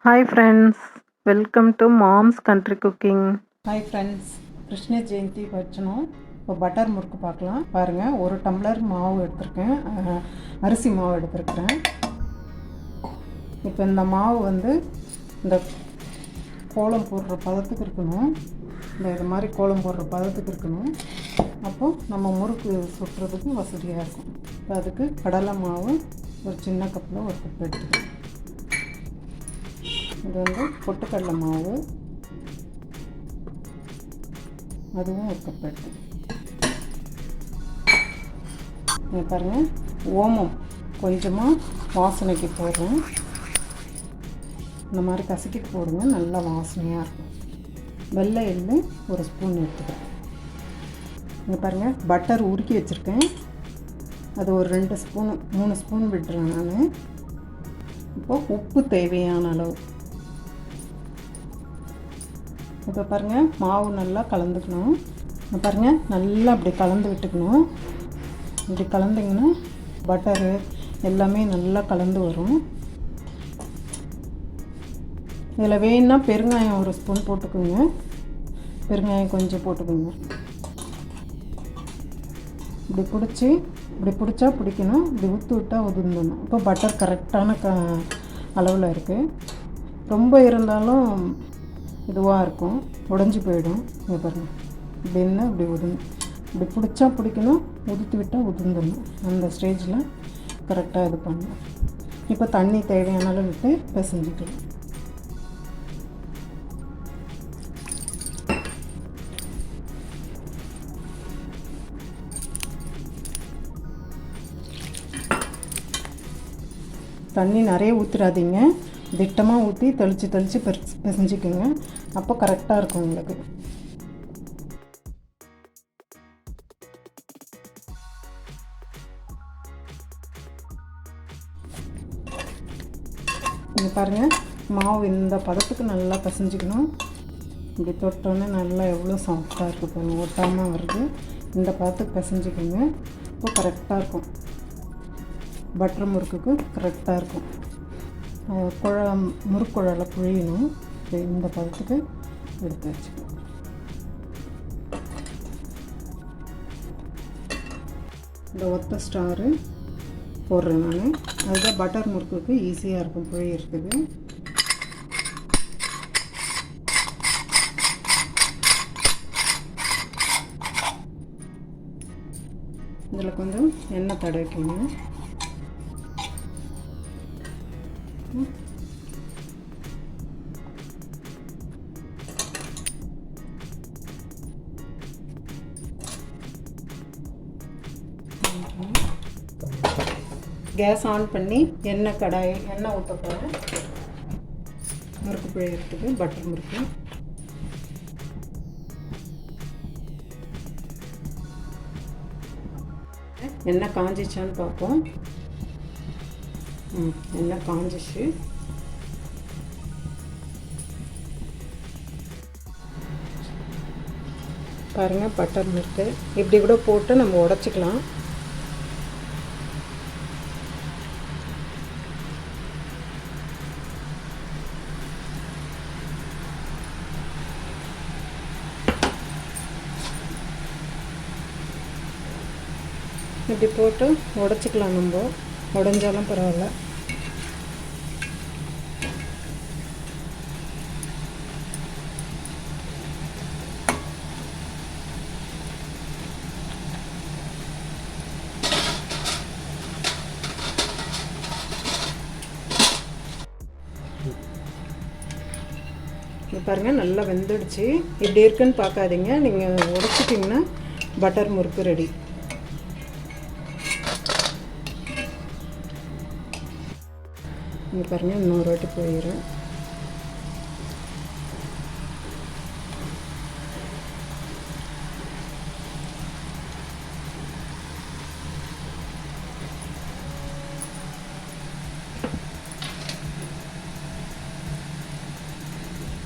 Hi friends, welcome to Mom's Country Cooking. Hi friends, Krishna jayanthi வச்சனோம். இப்போ butter முறுக்கு பார்க்கலாம். பாருங்கள், ஒரு டம்ளர் மாவு எடுத்துருக்கேன், அரிசி மாவு எடுத்துருக்கிறேன். இப்போ இந்த மாவு இந்த கோலம் போடுற பதத்துக்கு இருக்கணும். இது மாதிரி கோலம் போடுற பதத்துக்கு இருக்கணும். அப்போது நம்ம முறுக்கு சுட்டுறதுக்கு வசதியாக இருக்கும். இப்போ அதுக்கு கடலை மாவு ஒரு சின்ன கப்பில் ஒரு கப் எடுத்துக்கலாம். இது பொட்டுக்கடலை மாவு, அதுவும் ஒரு கப் எடுத்து பாருங்கள். ஓமம் கொஞ்சமாக வாசனைக்கு போடுறேன். இந்த மாதிரி கசக்கிட்டு போடுங்க, நல்லா வாசனையாக இருக்கும். வெள்ளை எள்ளு ஒரு ஸ்பூன் எடுத்துக்கிறேன். இங்கே பாருங்கள், பட்டர் உருக்கி வச்சுருக்கேன், அது ஒரு 2 ஸ்பூன் 3 ஸ்பூன் விட்டுறேன் நான். இப்போது உப்பு தேவையான அளவு. இப்போ பாருங்கள், மாவு நல்லா கலந்துக்கணும். இப்போ பாருங்கள், நல்லா அப்படி கலந்து விட்டுக்கணும். இப்படி கலந்திங்கன்னா பட்டரு எல்லாமே நல்லா கலந்து வரும். இதில் வேணுன்னா பெருங்காயம் ஒரு ஸ்பூன் போட்டுக்கோங்க, பெருங்காயம் கொஞ்சம் போட்டுக்கோங்க. இப்படி பிடிச்சா பிடிக்கணும், இப்படி ஊற்றி விட்டால் உதிர்ந்தணும். இப்போ பட்டர் கரெக்டான அளவில் இருக்குது. ரொம்ப இருந்தாலும் இதுவாக இருக்கும், உடஞ்சி போயிடும். இங்கே பாருங்கள், இப்படின்னா இப்படி பிடிச்சா பிடிக்கணும், உதுத்து விட்டால் உதிர்ந்துடணும். அந்த ஸ்டேஜில் கரெக்டாக இது பண்ணணும். இப்போ தண்ணி தேவையான அளவு விட்டு பிசைஞ்சிக்கலாம். தண்ணி நிறைய ஊற்றிடாதீங்க, திட்டமாக ஊற்றி தெளித்து பிசைஞ்சிக்கோங்க. அப்போ கரெக்டாக இருக்கும் உங்களுக்கு. இங்கே பாருங்கள், மாவு இந்த பதத்துக்கு நல்லா பிசைஞ்சிக்கணும். இப்படி தொட்டோன்னே நல்லா எவ்வளோ சாஃப்டாக இருக்குது பாருங்கள், ஒட்டாமல் வருது. இந்த பதத்துக்கு பிசைஞ்சிக்கோங்க. இப்போ கரெக்டாக இருக்கும், பட்டர் முறுக்குக்கு கரெக்டாக இருக்கும். முறுக்குழலை புழியணும். இந்த பதத்துக்கு எடுத்து வச்சுக்கணும். இந்த ஒத்த ஸ்டாரு போடுறேன் நான், அதுதான் பட்டர் முறுக்குக்கு ஈஸியாக இருக்கும் புழியறதுக்கு. இதில் கொஞ்சம் எண்ணெய் தடவிக்கணும். கேஸ் ஆன் பண்ணி எண்ணெய் ஊற்ற போகிறேன். முறுக்கு பிழைக்கிறதுக்கு பட்டர் முறுக்கு. எண்ணெய் காஞ்சிச்சான்னு பார்ப்போம். எண்ணெய் காஞ்சிச்சு. பாருங்கள், பட்டர் முறுக்கு இப்படி கூட போட்டு நம்ம உடச்சிக்கலாம். இப்படி போட்டு உடச்சிக்கலாம், நம்ம உடஞ்சாலும் பரவாயில்ல. பாருங்கள், நல்லா வெந்துடுச்சு. இப்படி இருக்குன்னு பார்க்காதீங்க, நீங்கள் உடச்சிட்டிங்கன்னா பட்டர் முறுக்கு ரெடி. இங்கே பாருங்கள், இன்னொரு வாட்டி போயிடுறேன்.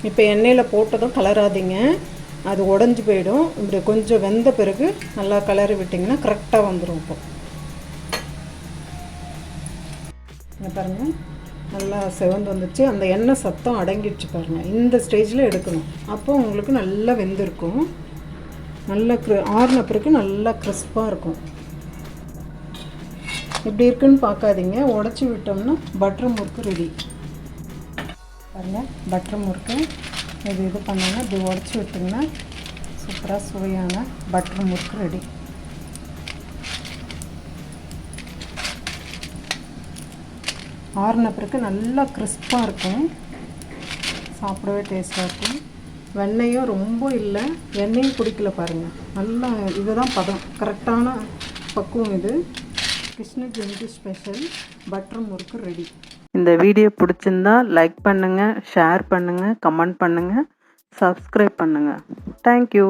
இப்போ எண்ணெயில் போட்டதும் கலராதிங்க, அது உடஞ்சி போயிடும். இப்படி கொஞ்சம் வெந்த பிறகு நல்லா கலரி விட்டிங்கன்னா கரெக்டாக வந்துடும். இப்போ இங்கே பாருங்கள், நல்லா செவந்து வந்துச்சு. அந்த எண்ணெய் சத்தம் அடங்கிடுச்சு பாருங்கள். இந்த ஸ்டேஜில் எடுக்கணும். அப்போ உங்களுக்கு நல்லா வெந்திருக்கும். நல்லா ஆறின பிறகு நல்லா கிறிஸ்பாக இருக்கும். இப்படி இருக்குன்னு பார்க்காதீங்க. உடச்சி விட்டோம்னா பட்டர் முறுக்கு ரெடி. பாருங்கள், பட்டர் முறுக்கு இது பண்ணோன்னா இப்படி உடச்சி விட்டிங்கன்னா சூப்பராக சுவையான பட்டர் முறுக்கு ரெடி. ஆறின பிறகு நல்லா கிறிஸ்பாக இருக்கும். சாப்பிடவே டேஸ்ட்டாக இருக்கும். வெண்ணெயும் ரொம்ப இல்லை, எண்ணெயும் குடிக்கல பாருங்கள். நல்லா இதுதான் பதம், கரெக்டான பக்குவம். இது கிருஷ்ண ஜெயந்தி ஸ்பெஷல் பட்டர் முறுக்கு ரெடி. இந்த வீடியோ பிடிச்சிருந்தா லைக் பண்ணுங்கள், ஷேர் பண்ணுங்கள், கமெண்ட் பண்ணுங்கள், சப்ஸ்கிரைப் பண்ணுங்கள். தேங்க்யூ.